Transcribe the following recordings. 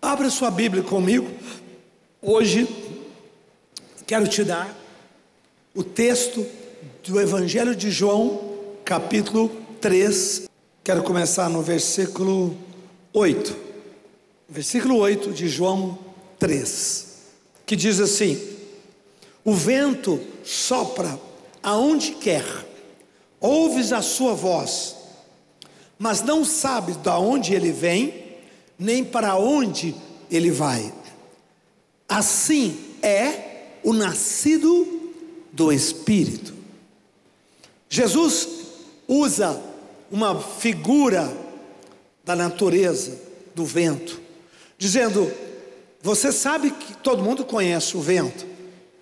Abra sua Bíblia comigo. Hoje quero te dar o texto do Evangelho de João, capítulo 3. Quero começar no versículo 8. Versículo 8 de João 3, que diz assim: o vento sopra aonde quer, ouves a sua voz, mas não sabes de onde ele vem, nem para onde ele vai. Assim é o nascido do Espírito. Jesus usa uma figura da natureza, do vento, dizendo: você sabe que todo mundo conhece o vento,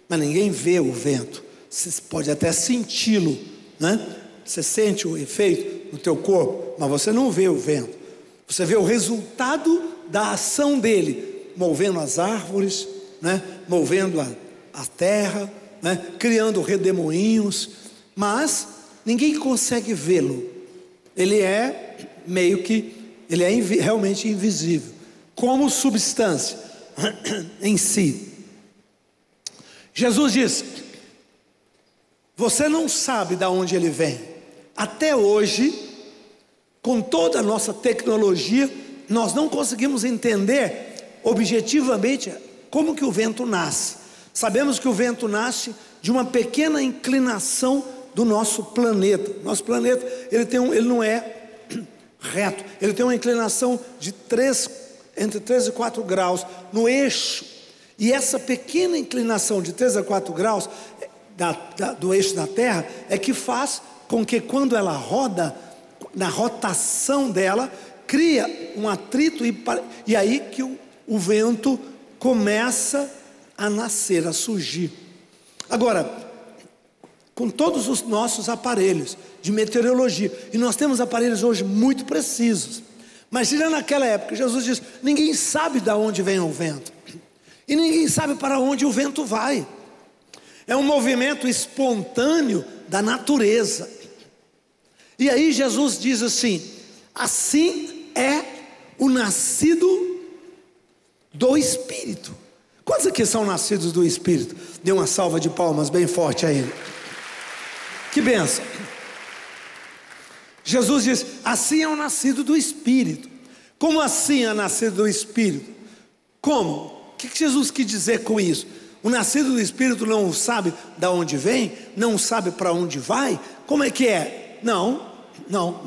mas ninguém vê o vento. Você pode até senti-lo, né? Você sente o efeito no teu corpo, mas você não vê o vento. Você vê o resultado da ação dele, movendo as árvores, né? Movendo a terra, né? Criando redemoinhos, mas ninguém consegue vê-lo. Ele é realmente invisível, como substância em si. Jesus diz: você não sabe de onde ele vem. Até hoje, com toda a nossa tecnologia, nós não conseguimos entender objetivamente como que o vento nasce. Sabemos que o vento nasce de uma pequena inclinação do nosso planeta. Nosso planeta, ele não é reto, ele tem uma inclinação de entre 3 e 4 graus no eixo. E essa pequena inclinação de 3 a 4 graus do eixo da Terra é que faz com que, quando ela roda, na rotação dela, cria um atrito, e aí que o vento começa a nascer, a surgir. Agora, com todos os nossos aparelhos de meteorologia, e nós temos aparelhos hoje muito precisos, mas já naquela época, Jesus diz: ninguém sabe de onde vem o vento, e ninguém sabe para onde o vento vai. É um movimento espontâneo da natureza. E aí Jesus diz assim: assim é o nascido do Espírito. Quantos aqui são nascidos do Espírito? Dê uma salva de palmas bem forte a ele. Que bênção. Jesus diz: assim é o nascido do Espírito. Como assim é nascido do Espírito? Como? O que Jesus quis dizer com isso? O nascido do Espírito não sabe de onde vem, não sabe para onde vai? Como é que é? Não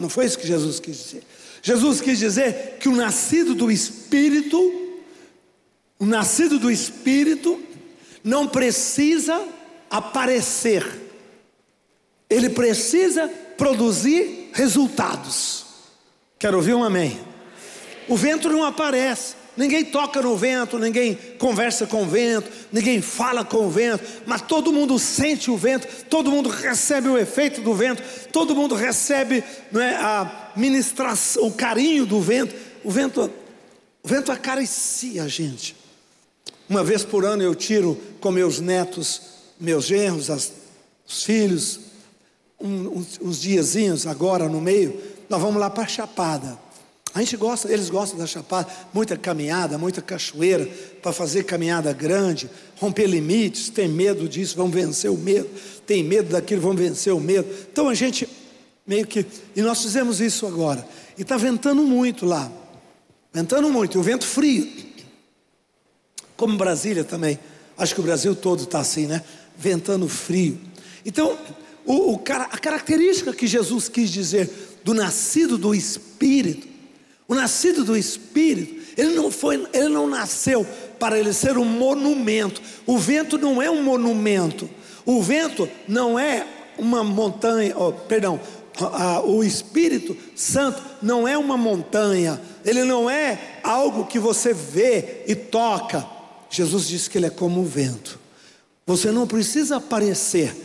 foi isso que Jesus quis dizer. Jesus quis dizer que o nascido do Espírito não precisa aparecer, ele precisa produzir resultados. Quero ouvir um amém? O vento não aparece, ninguém toca no vento, ninguém conversa com o vento, ninguém fala com o vento, mas todo mundo sente o vento, todo mundo recebe o efeito do vento, todo mundo recebe, não é, a ministração, o carinho do vento. O vento acaricia a gente. Uma vez por ano eu tiro com meus netos, meus genros, os filhos, uns diazinhos agora no meio, nós vamos lá para a Chapada. A gente gosta, eles gostam da Chapada, muita caminhada, muita cachoeira, para fazer caminhada grande, romper limites, tem medo disso, vamos vencer o medo, tem medo daquilo, vamos vencer o medo. Então a gente e nós fizemos isso agora, e está ventando muito lá, o vento frio, como Brasília também, acho que o Brasil todo está assim, né? Ventando frio. Então, a característica que Jesus quis dizer do nascido do Espírito, o nascido do Espírito, ele não nasceu para ele ser um monumento. O vento não é um monumento. O vento não é uma montanha, o Espírito Santo não é uma montanha. Ele não é algo que você vê e toca. Jesus disse que ele é como o vento. Você não precisa aparecer.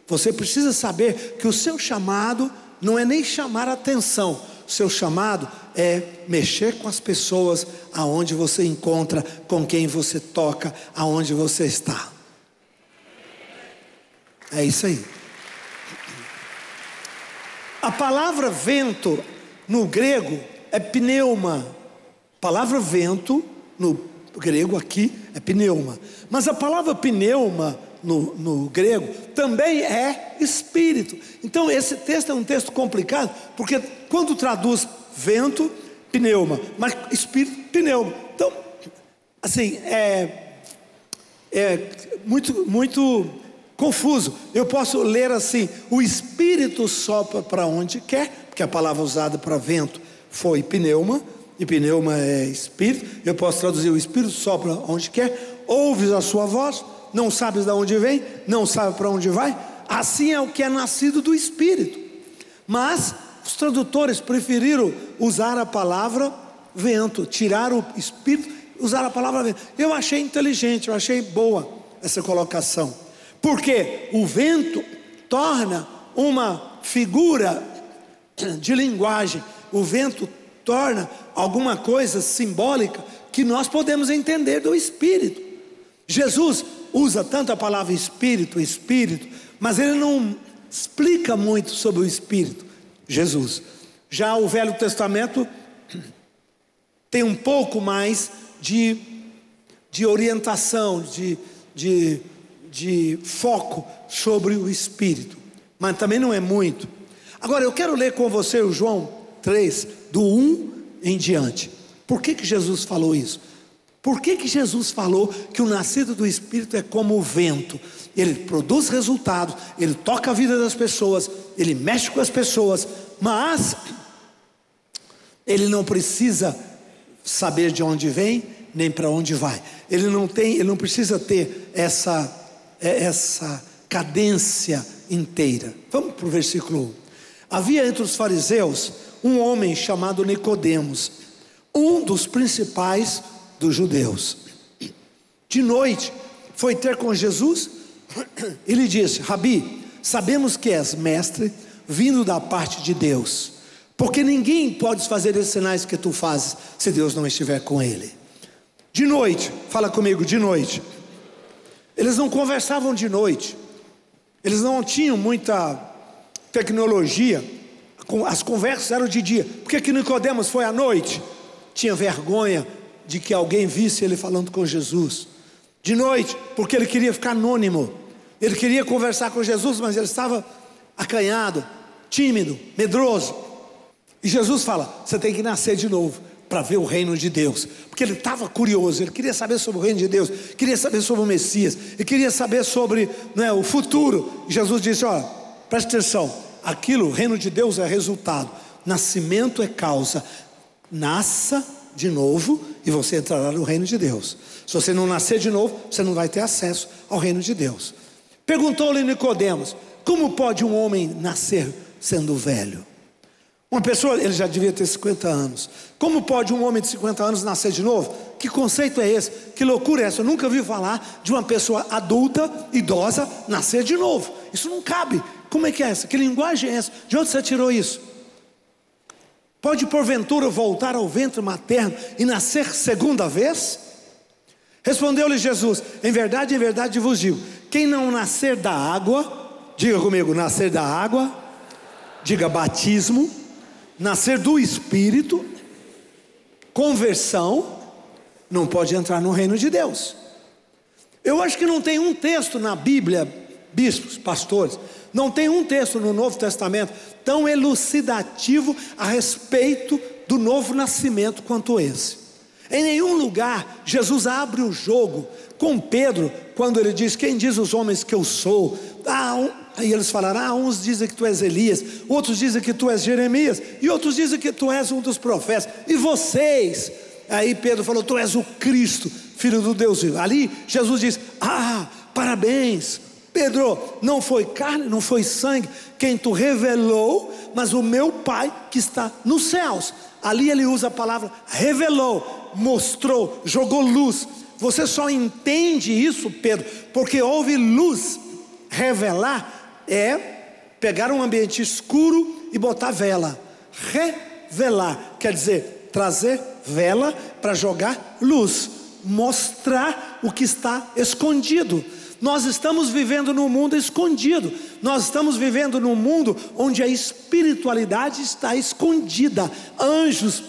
Você precisa saber que o seu chamado não é nem chamar a atenção. O seu chamado é mexer com as pessoas aonde você encontra, com quem você toca, aonde você está. É isso aí. A palavra vento no grego é pneuma. A palavra vento no grego aqui é pneuma. Mas a palavra pneuma no grego também é espírito. Então esse texto é um texto complicado, porque quando traduz vento, pneuma, mas espírito, pneuma. Então, assim, é muito confuso. Eu posso ler assim: o espírito sopra para onde quer, porque a palavra usada para vento foi pneuma, e pneuma é espírito. Eu posso traduzir: o espírito sopra onde quer, ouves a sua voz, não sabes de onde vem, não sabe para onde vai. Assim é o que é nascido do espírito. Mas os tradutores preferiram usar a palavra vento, tirar o espírito, usar a palavra vento. Eu achei inteligente, eu achei boa essa colocação, porque o vento torna uma figura de linguagem, o vento torna alguma coisa simbólica que nós podemos entender do espírito. Jesus usa tanto a palavra espírito, mas ele não explica muito sobre o espírito. Jesus. Já o Velho Testamento tem um pouco mais de orientação, de foco sobre o espírito, mas também não é muito. Agora eu quero ler com você o João 3, do 1 em diante. Por que Jesus falou isso? Por que Jesus falou que o nascido do Espírito é como o vento? Ele produz resultados, ele toca a vida das pessoas, ele mexe com as pessoas, mas ele não precisa saber de onde vem, nem para onde vai. Ele não precisa ter essa cadência inteira. Vamos para o versículo 1. Havia entre os fariseus um homem chamado Nicodemos, um dos principais dos judeus. De noite foi ter com Jesus e lhe disse: Rabi, sabemos que és mestre vindo da parte de Deus, porque ninguém pode fazer esses sinais que tu fazes se Deus não estiver com ele. De noite, fala comigo, de noite. Eles não conversavam de noite, eles não tinham muita tecnologia, as conversas eram de dia. Por que Nicodemos foi à noite? Tinha vergonha de que alguém visse ele falando com Jesus. De noite, porque ele queria ficar anônimo, ele queria conversar com Jesus, mas ele estava acanhado, tímido, medroso. E Jesus fala: você tem que nascer de novo para ver o reino de Deus, porque ele estava curioso, ele queria saber sobre o reino de Deus, queria saber sobre o Messias, ele queria saber sobre o futuro. E Jesus disse: olha, preste atenção, aquilo, o reino de Deus é resultado, nascimento é causa. Nasça de novo e você entrará no reino de Deus. Se você não nascer de novo, você não vai ter acesso ao reino de Deus. Perguntou-lhe Nicodemos: como pode um homem nascer sendo velho? Uma pessoa, ele já devia ter 50 anos. Como pode um homem de 50 anos nascer de novo? Que conceito é esse? Que loucura é essa? Eu nunca vi falar de uma pessoa adulta, idosa, nascer de novo. Isso não cabe. Como é que é essa? Que linguagem é essa? De onde você tirou isso? Pode porventura voltar ao ventre materno e nascer segunda vez? Respondeu-lhe Jesus: em verdade vos digo, quem não nascer da água, diga comigo, nascer da água, diga batismo, nascer do Espírito, conversão, não pode entrar no reino de Deus. Eu acho que não tem um texto na Bíblia, bispos, pastores, não tem um texto no Novo Testamento tão elucidativo a respeito do novo nascimento quanto esse. Em nenhum lugar Jesus abre o jogo com Pedro, quando ele diz: quem diz os homens que eu sou? Aí eles falaram: uns dizem que tu és Elias, outros dizem que tu és Jeremias, e outros dizem que tu és um dos profetas, e vocês? Aí Pedro falou: tu és o Cristo, Filho do Deus vivo. Ali Jesus diz: parabéns Pedro, não foi carne, não foi sangue quem tu revelou, mas o meu Pai que está nos céus. Ali ele usa a palavra revelou, mostrou, jogou luz. Você só entende isso, Pedro, porque houve luz. Revelar é pegar um ambiente escuro e botar vela. Revelar quer dizer trazer vela para jogar luz, mostrar o que está escondido. Nós estamos vivendo num mundo escondido. Nós estamos vivendo num mundo onde a espiritualidade está escondida. Anjos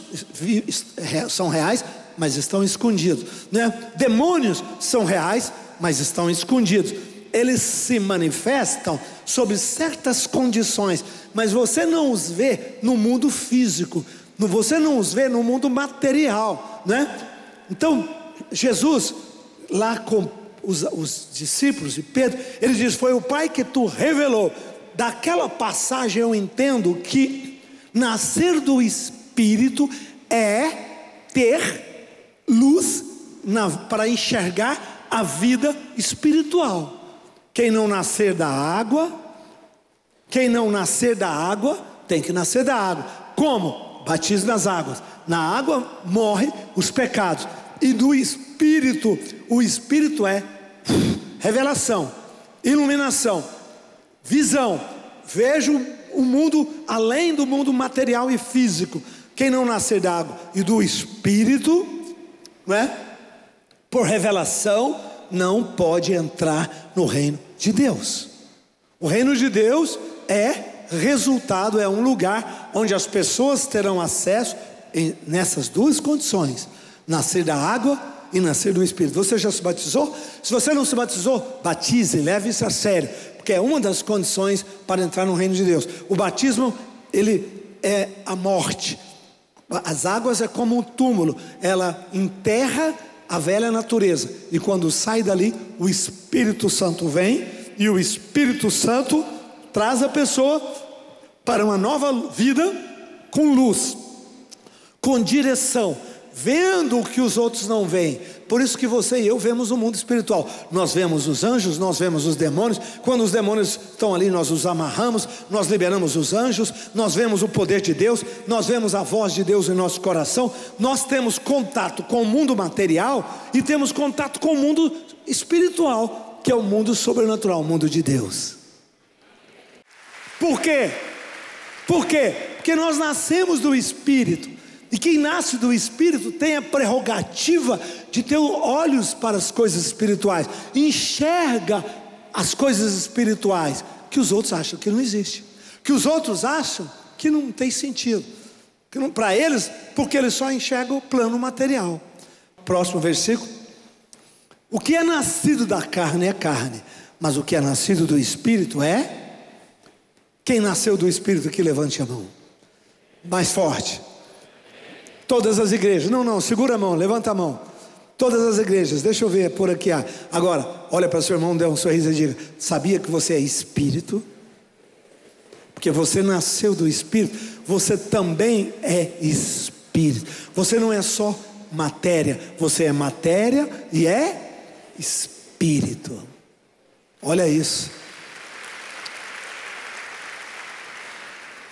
são reais, mas estão escondidos, né? Demônios são reais, mas estão escondidos. Eles se manifestam sob certas condições, mas você não os vê no mundo físico, você não os vê no mundo material, né? Então, Jesus, lá com os discípulos e Pedro, ele diz: foi o Pai que tu revelou. Daquela passagem eu entendo que nascer do Espírito é ter luz para enxergar a vida espiritual. Quem não nascer da água, tem que nascer da água. Como? Batismo nas águas. Na água morre os pecados. E do Espírito, o Espírito é revelação, iluminação, visão. Vejo o mundo além do mundo material e físico. Quem não nascer da água e do Espírito, né, por revelação, não pode entrar no reino de Deus. O reino de Deus é resultado, é um lugar onde as pessoas terão acesso nessas duas condições: nascer da água e nascer do Espírito. Você já se batizou? Se você não se batizou, batize, leve isso a sério, porque é uma das condições para entrar no reino de Deus. O batismo, ele é a morte. As águas é como um túmulo, ela enterra a velha natureza, e quando sai dali, o Espírito Santo vem, e o Espírito Santo traz a pessoa para uma nova vida, com luz, com direção, vendo o que os outros não veem. Por isso que você e eu vemos o mundo espiritual. Nós vemos os anjos, nós vemos os demônios. Quando os demônios estão ali, nós os amarramos, nós liberamos os anjos, nós vemos o poder de Deus, nós vemos a voz de Deus em nosso coração. Nós temos contato com o mundo material e temos contato com o mundo espiritual, que é o mundo sobrenatural, o mundo de Deus. Por quê? Por quê? Porque nós nascemos do Espírito. E quem nasce do Espírito tem a prerrogativa de ter olhos para as coisas espirituais, enxerga as coisas espirituais que os outros acham que não existe, que os outros acham que não tem sentido, que não, para eles, porque eles só enxergam o plano material. Próximo versículo: o que é nascido da carne é carne, mas o que é nascido do Espírito é... Quem nasceu do Espírito que levante a mão, mais forte. Todas as igrejas. Não, segura a mão, levanta a mão. Todas as igrejas, deixa eu ver por aqui. Agora, olha para o seu irmão, dê um sorriso e diga: sabia que você é Espírito? Porque você nasceu do Espírito, você também é Espírito. Você não é só matéria, você é matéria e é Espírito. Olha isso.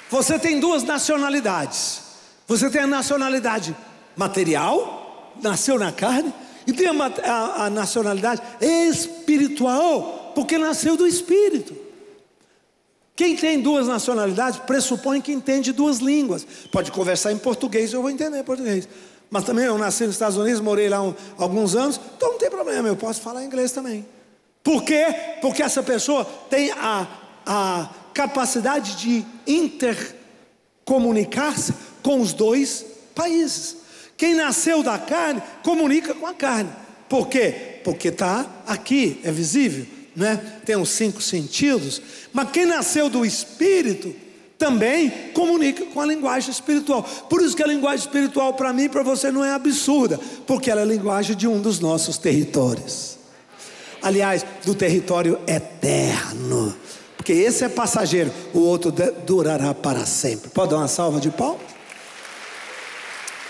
Você tem duas nacionalidades. Você tem a nacionalidade material, nasceu na carne, e tem a nacionalidade espiritual, porque nasceu do Espírito. Quem tem duas nacionalidades pressupõe que entende duas línguas. Pode conversar em português, eu vou entender português. Mas também eu nasci nos Estados Unidos, morei lá alguns anos, então não tem problema, eu posso falar inglês também. Por quê? Porque essa pessoa tem a capacidade de intercomunicar-se com os dois países. Quem nasceu da carne comunica com a carne. Por quê? Porque está aqui, é visível, né? Tem os 5 sentidos. Mas quem nasceu do Espírito também comunica com a linguagem espiritual. Por isso que a linguagem espiritual para mim e para você não é absurda, porque ela é a linguagem de um dos nossos territórios. Aliás, do território eterno, porque esse é passageiro, o outro durará para sempre. Pode dar uma salva de palmas?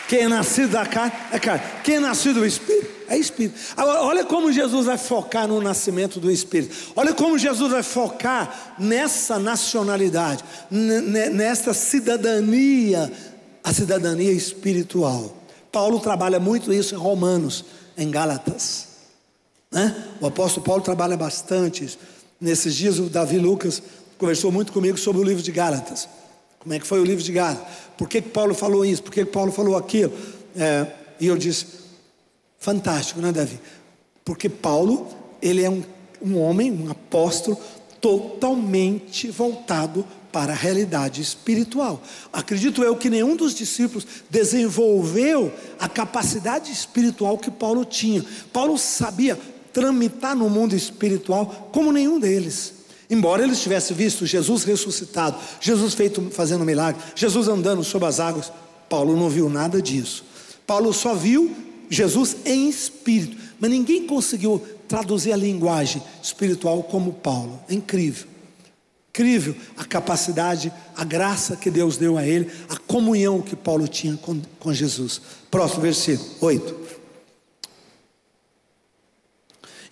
Quem é nascido da carne é carne, quem é nascido do Espírito é Espírito. Agora, olha como Jesus vai focar no nascimento do Espírito. Olha como Jesus vai focar nessa nacionalidade, nessa cidadania, a cidadania espiritual. Paulo trabalha muito isso em Romanos, em Gálatas, né? O apóstolo Paulo trabalha bastante isso. Nesses dias o Davi Lucas conversou muito comigo sobre o livro de Gálatas. Como é que foi o livro de Gálatas? Por que Paulo falou isso? Por que Paulo falou aquilo? E eu disse: fantástico, né, Davi? Porque Paulo, ele é um homem, um apóstolo, totalmente voltado para a realidade espiritual. Acredito eu que nenhum dos discípulos desenvolveu a capacidade espiritual que Paulo tinha. Paulo sabia tramitar no mundo espiritual como nenhum deles. Embora eles tivessem visto Jesus ressuscitado, Jesus fazendo milagre, Jesus andando sobre as águas, Paulo não viu nada disso. Paulo só viu Jesus em espírito, mas ninguém conseguiu traduzir a linguagem espiritual como Paulo. É incrível. Incrível a capacidade, a graça que Deus deu a ele, a comunhão que Paulo tinha com Jesus. Próximo versículo, 8.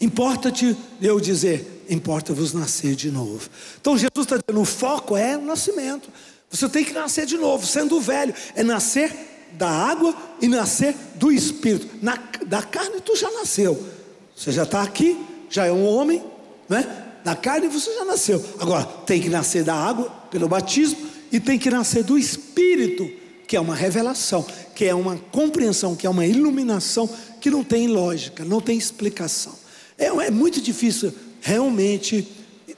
Importa-te, eu dizer, importa-vos nascer de novo. Então Jesus está dizendo, o foco é o nascimento. Você tem que nascer de novo, sendo velho, é nascer da água e nascer do Espírito. Da carne tu já nasceu, você já está aqui, já é um homem, né? Da carne você já nasceu. Agora tem que nascer da água pelo batismo e tem que nascer do Espírito, que é uma revelação, que é uma compreensão, que é uma iluminação que não tem lógica, não tem explicação. É muito difícil realmente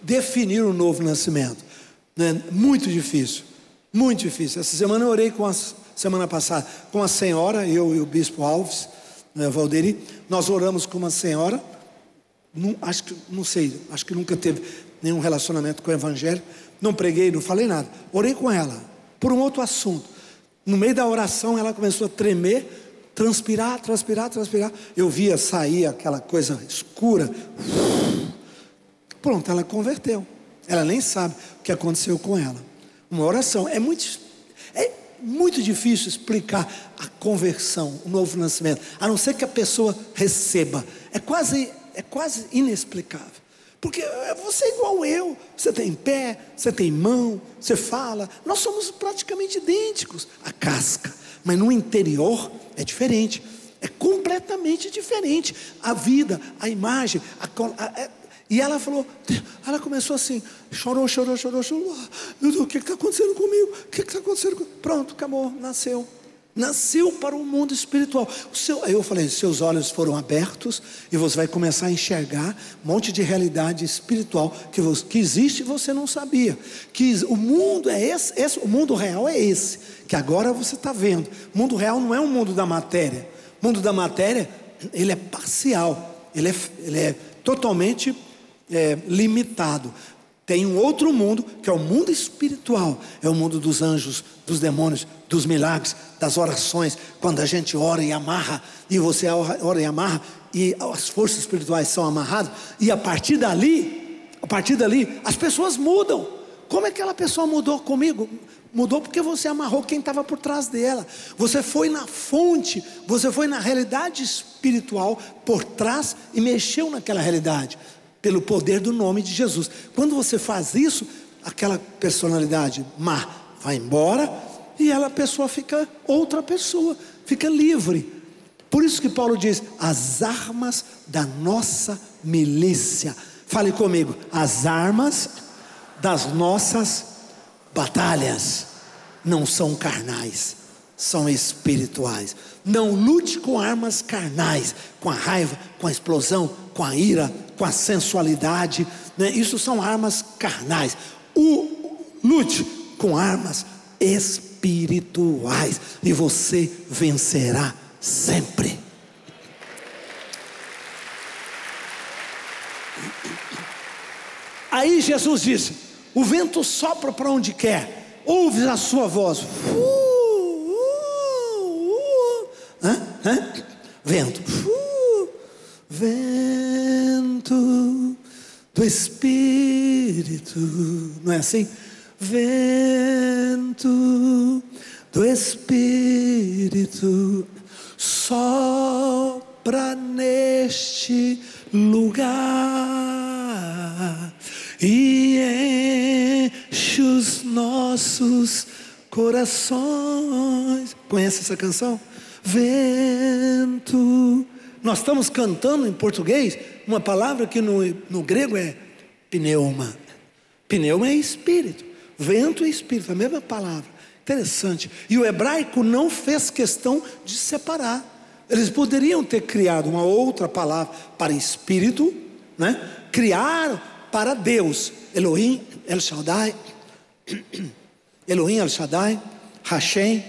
definir o novo nascimento, né? Muito difícil, muito difícil. Essa semana eu orei semana passada com uma senhora, eu e o bispo Alves, né, Valderi, nós oramos com uma senhora. Acho que nunca teve nenhum relacionamento com o evangelho, não preguei, não falei nada, orei com ela, por um outro assunto. No meio da oração ela começou a tremer, transpirar, eu via sair aquela coisa escura, pronto, ela converteu, ela nem sabe o que aconteceu com ela. Uma oração, é muito difícil explicar a conversão, o novo nascimento, a não ser que a pessoa receba, é quase inexplicável, porque você é igual eu, você tem pé, você tem mão, você fala, nós somos praticamente idênticos, a casca, mas no interior é diferente, é completamente diferente, a vida, a imagem, e ela falou, ela começou assim, chorou, meu Deus, o que está acontecendo comigo, pronto, acabou, nasceu para o mundo espiritual. Aí eu falei, seus olhos foram abertos e você vai começar a enxergar um monte de realidade espiritual que existe e você não sabia, que o mundo é esse, o mundo real é esse, que agora você está vendo. O mundo real não é um mundo da matéria. O mundo da matéria, ele é parcial, ele é totalmente limitado. Tem um outro mundo, que é o mundo espiritual, é o mundo dos anjos, dos demônios, dos milagres, das orações, quando a gente ora e amarra, e você ora e amarra, e as forças espirituais são amarradas, e a partir dali, as pessoas mudam. Como é que aquela pessoa mudou comigo? Mudou porque você amarrou quem estava por trás dela, você foi na fonte, você foi na realidade espiritual por trás e mexeu naquela realidade, pelo poder do nome de Jesus. Quando você faz isso, aquela personalidade má vai embora e a pessoa fica outra pessoa, fica livre. Por isso que Paulo diz, as armas da nossa milícia. Fale comigo, as armas das nossas batalhas não são carnais, são espirituais. Não lute com armas carnais, com a raiva, com a explosão, com a ira, com a sensualidade, né? Isso são armas carnais. Lute com armas espirituais e você vencerá sempre. Aí Jesus disse, o vento sopra para onde quer, ouve a sua voz, vento, vento do Espírito, não é assim? Vento do Espírito sopra neste lugar e enche os nossos corações. Conhece essa canção? Vento. Nós estamos cantando em português uma palavra que no grego é pneuma. Pneuma é espírito, vento é espírito, a mesma palavra. Interessante. E o hebraico não fez questão de separar. Eles poderiam ter criado uma outra palavra para espírito, né? Criaram para Deus, Elohim, El Shaddai, Elohim, El Shaddai, Hashem,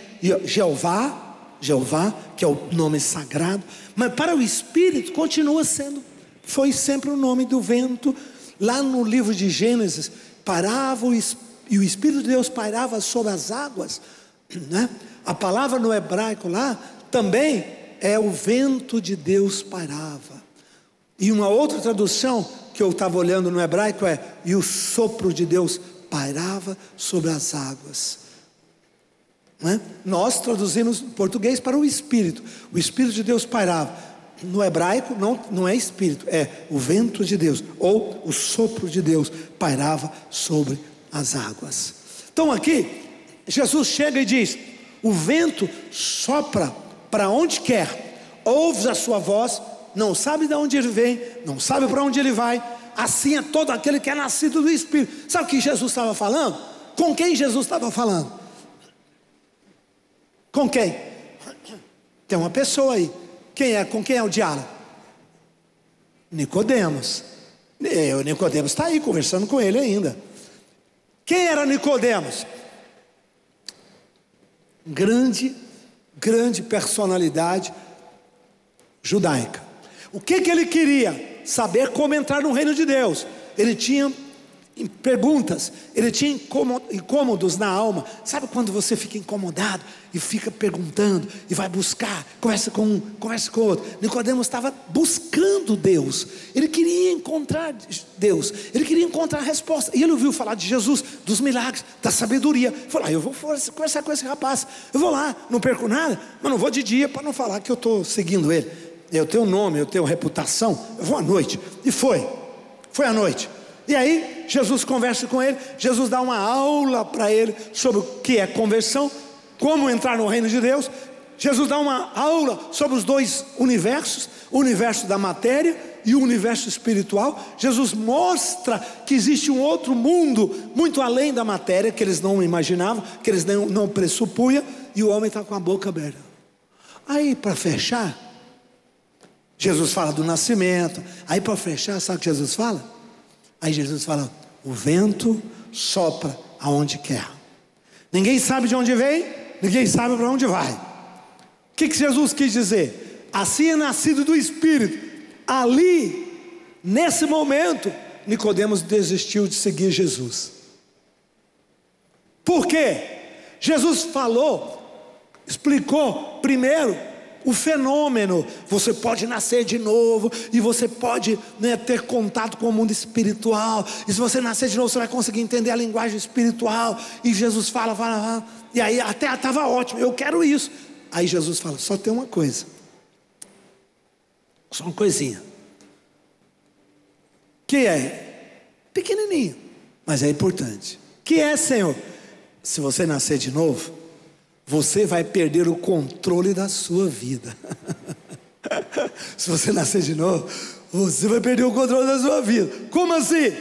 Jeová, que é o nome sagrado. Mas para o Espírito continua sendo, foi sempre o nome do vento. Lá no livro de Gênesis, parava e o Espírito de Deus pairava sobre as águas, né? A palavra no hebraico lá também é o vento de Deus pairava. E uma outra tradução que eu estava olhando no hebraico é: e o sopro de Deus pairava sobre as águas, né? Nós traduzimos em português para o Espírito. O Espírito de Deus pairava. No hebraico não é Espírito, é o vento de Deus, ou o sopro de Deus pairava sobre as águas. Então aqui Jesus chega e diz: o vento sopra para onde quer, ouves a sua voz, não sabe de onde ele vem, não sabe para onde ele vai. Assim é todo aquele que é nascido do Espírito. Sabe o que Jesus estava falando? Com quem Jesus estava falando? Com quem? Tem uma pessoa aí. Com quem é o diálogo? Nicodemos. O Nicodemos está aí conversando com ele ainda. Quem era Nicodemos? Grande personalidade judaica. O que ele queria? Saber como entrar no reino de Deus. Ele tinha perguntas, ele tinha incômodos na alma. Sabe quando você fica incomodado e fica perguntando e vai buscar, conversa com um, conversa com outro? Nicodemos estava buscando Deus, ele queria encontrar Deus, ele queria encontrar a resposta. E ele ouviu falar de Jesus, dos milagres, da sabedoria. Falou: eu vou conversar com esse rapaz, eu vou lá, não perco nada, mas não vou de dia para não falar que eu estou seguindo ele. Eu tenho nome, eu tenho reputação, eu vou à noite. E foi à noite. E aí Jesus conversa com ele, Jesus dá uma aula para ele sobre o que é conversão, como entrar no reino de Deus. Jesus dá uma aula sobre os dois universos, o universo da matéria e o universo espiritual. Jesus mostra que existe um outro mundo muito além da matéria, que eles não imaginavam, que eles não pressupunham, e o homem está com a boca aberta. Aí para fechar, Jesus fala do nascimento. Aí para fechar, sabe o que Jesus fala? Aí Jesus fala: o vento sopra aonde quer, ninguém sabe de onde vem, ninguém sabe para onde vai. O que Jesus quis dizer? Assim é nascido do Espírito. Ali, nesse momento, Nicodemos desistiu de seguir Jesus. Por quê? Jesus falou, explicou primeiro o fenômeno. Você pode nascer de novo, e você pode, ter contato com o mundo espiritual, e se você nascer de novo você vai conseguir entender a linguagem espiritual. E Jesus fala, e aí até estava ótimo, eu quero isso. Aí Jesus fala: só tem uma coisa, só uma coisinha, que é pequenininho, mas é importante. Que é, Senhor? Se você nascer de novo, você vai perder o controle da sua vida. Se você nascer de novo, você vai perder o controle da sua vida. Como assim?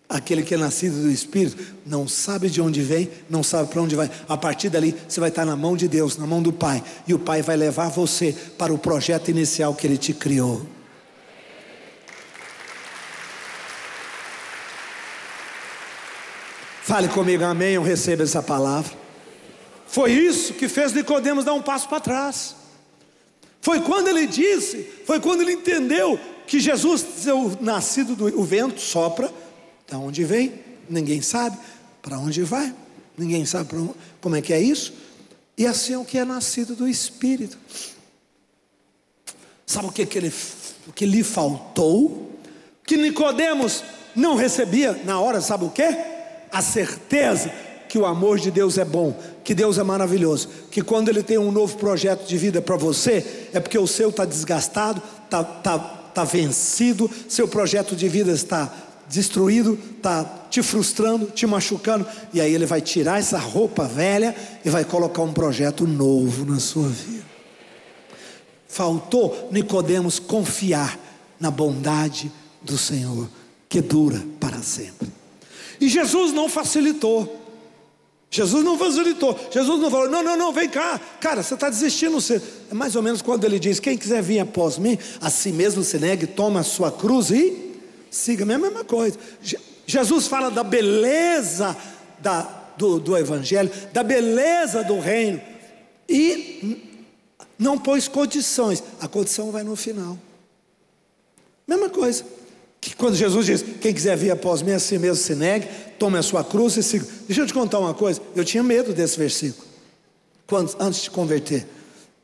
Aquele que é nascido do Espírito não sabe de onde vem, não sabe para onde vai. A partir dali você vai estar na mão de Deus, na mão do Pai, e o Pai vai levar você para o projeto inicial que Ele te criou. Fale comigo, amém. Eu recebo essa palavra. Foi isso que fez Nicodemos dar um passo para trás. Foi quando ele entendeu que Jesus, o nascido o vento sopra, de onde vem, ninguém sabe para onde vai, ninguém sabe como é que é isso. E assim é o que é nascido do Espírito. Sabe o que lhe faltou? Que Nicodemos não recebia na hora, sabe o que? A certeza que o amor de Deus é bom, que Deus é maravilhoso, que quando Ele tem um novo projeto de vida para você, é porque o seu está desgastado, está vencido, seu projeto de vida está destruído, está te frustrando, te machucando, e aí Ele vai tirar essa roupa velha e vai colocar um projeto novo na sua vida. Faltou Nicodemos confiar na bondade do Senhor, que dura para sempre. E Jesus não facilitou. Jesus não falou: não, vem cá, cara, você está desistindo. É mais ou menos quando Ele diz: quem quiser vir após mim, a si mesmo se negue, toma a sua cruz e siga-me, é a mesma coisa. Jesus fala da beleza do Evangelho, da beleza do reino, e não pôs condições. A condição vai no final. Mesma coisa que quando Jesus diz: quem quiser vir após mim, a si mesmo se negue, tome a sua cruz e siga. Deixa eu te contar uma coisa. Eu tinha medo desse versículo antes de converter.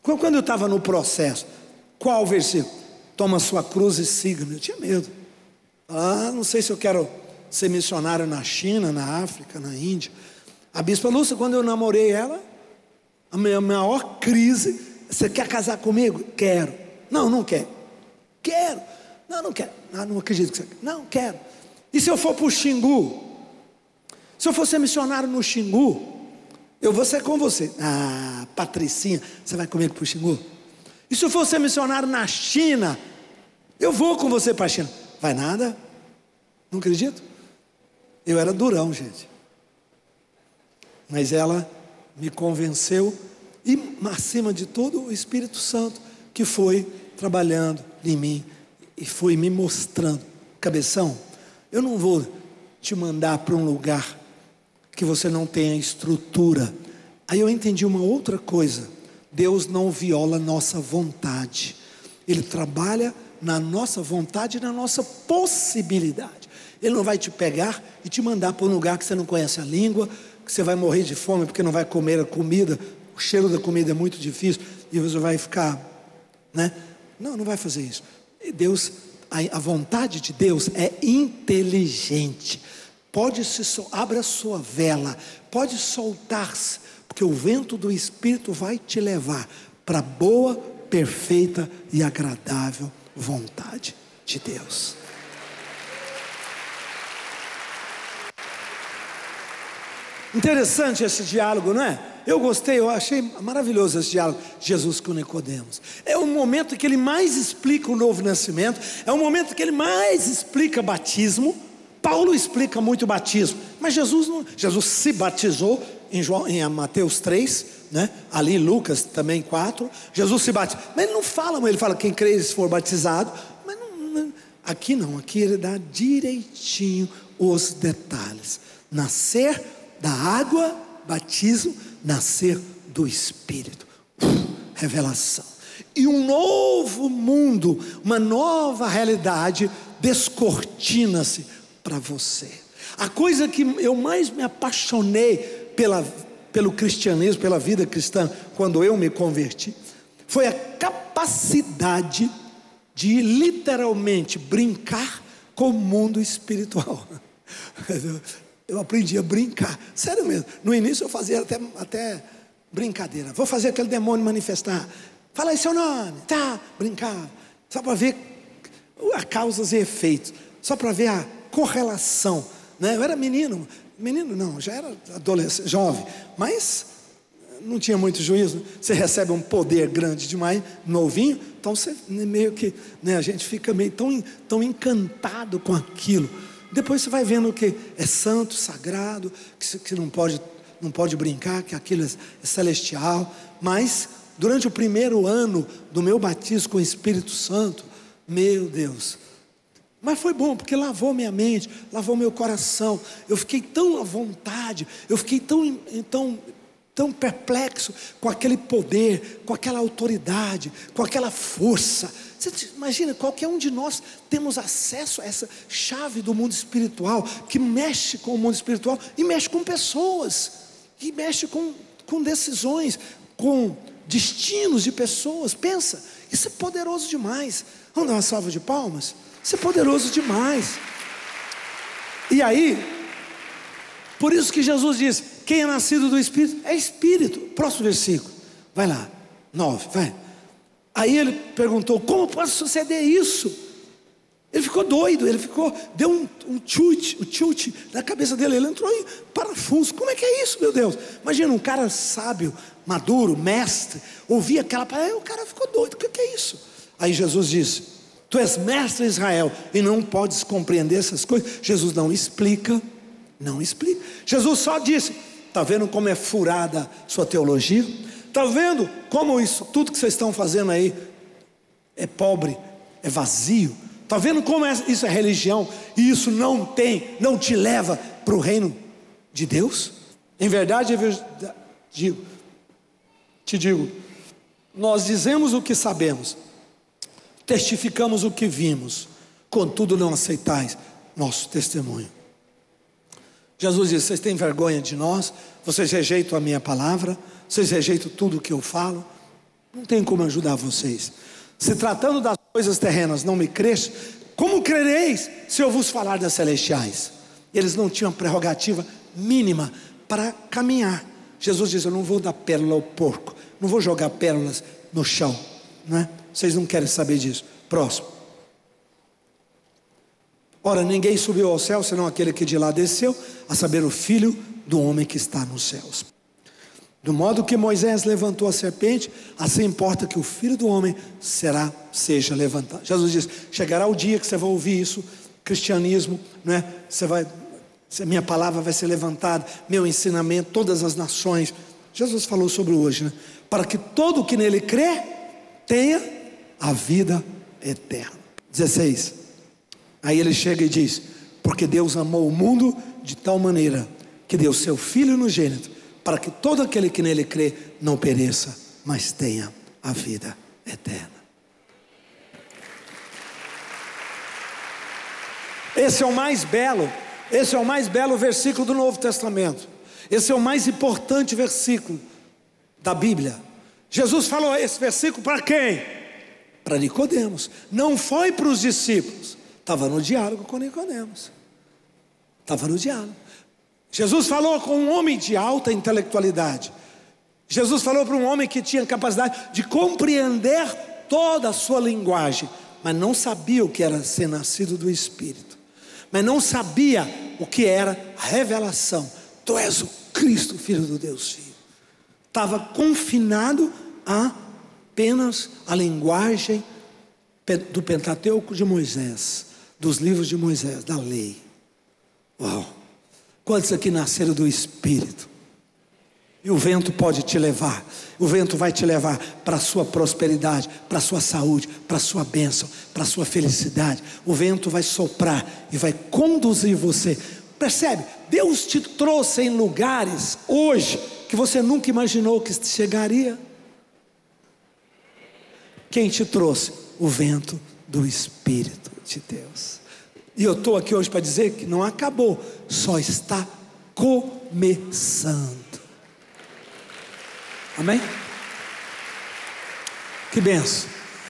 Quando eu estava no processo, qual versículo? Toma a sua cruz e siga-me. Eu tinha medo. Não sei se eu quero ser missionário na China, na África, na Índia. A bispa Lúcia, quando eu namorei ela, a minha maior crise: você quer casar comigo? Quero. Não, não quero. Quero. Não, não quero. Não acredito que você quer. Não, quero. E se eu for para o Xingu? Se eu for ser missionário no Xingu, eu vou ser com você. Patricinha, você vai comigo para o Xingu? E se eu for ser missionário na China, eu vou com você para a China. Vai nada? Não acredito? Eu era durão, gente. Mas ela me convenceu, e acima de tudo o Espírito Santo, que foi trabalhando em mim e foi me mostrando. Cabeção, eu não vou te mandar para um lugar que você não tenha estrutura. Aí eu entendi uma outra coisa: Deus não viola nossa vontade, Ele trabalha na nossa vontade e na nossa possibilidade. Ele não vai te pegar e te mandar para um lugar que você não conhece a língua, que você vai morrer de fome porque não vai comer a comida, o cheiro da comida é muito difícil e você vai ficar, né? Não vai fazer isso. Deus, a vontade de Deus é inteligente. Abra a sua vela, pode soltar-se, porque o vento do Espírito vai te levar para a boa, perfeita e agradável vontade de Deus. Interessante esse diálogo, não é? Eu gostei, eu achei maravilhoso esse diálogo de Jesus com Nicodemos. É o momento que ele mais explica o novo nascimento, é o momento que ele mais explica batismo. Paulo explica muito o batismo, mas Jesus se batizou em Mateus 3, né? Ali Lucas também 4, Jesus se batizou, mas ele não fala, ele fala: quem crê se for batizado, mas aqui ele dá direitinho os detalhes: nascer da água, batismo, nascer do Espírito, revelação, e um novo mundo, uma nova realidade descortina-se para você. A coisa que eu mais me apaixonei pelo cristianismo, pela vida cristã, quando eu me converti, foi a capacidade de literalmente brincar com o mundo espiritual. Eu aprendi a brincar, sério mesmo. No início eu fazia até brincadeira. Vou fazer aquele demônio manifestar. Fala aí seu nome, tá? Brincava, só para ver as causas e efeitos, só para ver a correlação, né? Eu era menino não, já era adolescente, jovem, mas não tinha muito juízo. Você recebe um poder grande demais, novinho, então você meio que, né, a gente fica meio tão encantado com aquilo. Depois você vai vendo que é santo, sagrado, que não pode brincar, que aquilo é celestial. Mas durante o primeiro ano do meu batismo com o Espírito Santo, meu Deus, mas foi bom, porque lavou minha mente, lavou meu coração. Eu fiquei tão à vontade, eu fiquei tão perplexo com aquele poder, com aquela autoridade, com aquela força. Você imagina, qualquer um de nós temos acesso a essa chave do mundo espiritual, que mexe com o mundo espiritual e mexe com pessoas, e mexe com decisões, com destinos de pessoas. Pensa, isso é poderoso demais. Vamos dar uma salva de palmas? Isso é poderoso demais. E aí, por isso que Jesus diz: quem é nascido do Espírito é Espírito. Próximo versículo, vai lá, 9, vai. Aí ele perguntou: como pode suceder isso? Ele ficou doido, deu um chute na cabeça dele, ele entrou em parafuso. Como é que é isso, meu Deus? Imagina um cara sábio, maduro, mestre, ouvia aquela palavra, o cara ficou doido. O que é isso? Aí Jesus disse: tu és mestre de Israel e não podes compreender essas coisas? Jesus não explica. Jesus só disse: está vendo como é furada sua teologia? Está vendo como isso, tudo que vocês estão fazendo aí é pobre, é vazio, Está vendo como isso é religião? E isso não te leva para o reino de Deus? Em verdade, te digo, nós dizemos o que sabemos, testificamos o que vimos, contudo não aceitais nosso testemunho. Jesus disse: vocês têm vergonha de nós, vocês rejeitam a minha palavra, vocês rejeitam tudo o que eu falo, não tem como ajudar vocês. Se tratando das coisas terrenas não me crês, como crereis se eu vos falar das celestiais? Eles não tinham prerrogativa mínima para caminhar. Jesus diz: eu não vou dar pérola ao porco, não vou jogar pérolas no chão, não é? Vocês não querem saber disso. Próximo. Ora, ninguém subiu ao céu senão aquele que de lá desceu, a saber, o Filho do homem que está nos céus. Do modo que Moisés levantou a serpente, assim importa que o Filho do homem seja levantado. Jesus diz: chegará o dia que você vai ouvir isso, cristianismo, não é? Minha palavra vai ser levantada, meu ensinamento, todas as nações. Jesus falou sobre hoje, né? Para que todo o que nele crê tenha a vida eterna. 16. Aí ele chega e diz: porque Deus amou o mundo de tal maneira que deu seu Filho unigênito, para que todo aquele que nele crê não pereça, mas tenha a vida eterna. Esse é o mais belo versículo do Novo Testamento. Esse é o mais importante versículo da Bíblia. Jesus falou esse versículo para quem? Para Nicodemos. Não foi para os discípulos. Estava no diálogo com Nicodemos. Estava no diálogo. Jesus falou com um homem de alta intelectualidade. Jesus falou para um homem que tinha capacidade de compreender toda a sua linguagem, mas não sabia o que era ser nascido do Espírito, mas não sabia o que era a revelação. Tu és o Cristo, Filho do Deus Filho. Estava confinado a apenas a linguagem do Pentateuco de Moisés, dos livros de Moisés, da lei. Uau! Quantos aqui nasceram do Espírito? E o vento pode te levar, o vento vai te levar para a sua prosperidade, para a sua saúde, para a sua bênção, para a sua felicidade. O vento vai soprar e vai conduzir você. Percebe? Deus te trouxe em lugares hoje que você nunca imaginou que chegaria. Quem te trouxe? O vento do Espírito de Deus. E eu estou aqui hoje para dizer que não acabou, só está começando. Amém? Que benção.